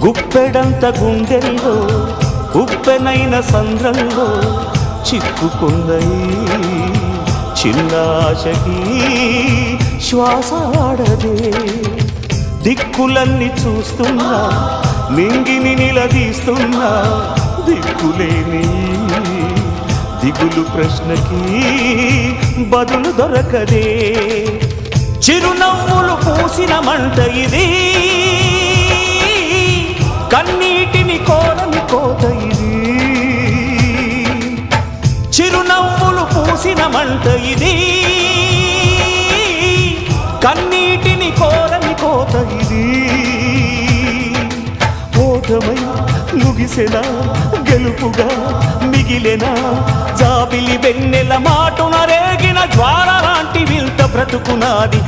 గుప్పెడంత గుండెల్లో ఉప్పెనైన సంద్రంలో చిక్కుకుందయి చిన్నాశకి శ్వాస ఆడదే దిక్కులన్నీ చూస్తున్నా నింగిని నిలదీస్తున్నా దిక్కులేని దిగులు ప్రశ్నకి బదులు దొరకదే చిరునవ్వులు పూసిన మంట ఇది కన్నీటిని కోరని కోత ఇది చిరునవ్వులు పూసిన మంట ఇది కన్నీటిని కోరని కోత ఇది ఓటమై ముగిసెనా గెలుపుగా మిగిలెనా జాబిలి వెన్నెల మాటున రేగిన జ్వాల లాంటి వింత బ్రతుకునాది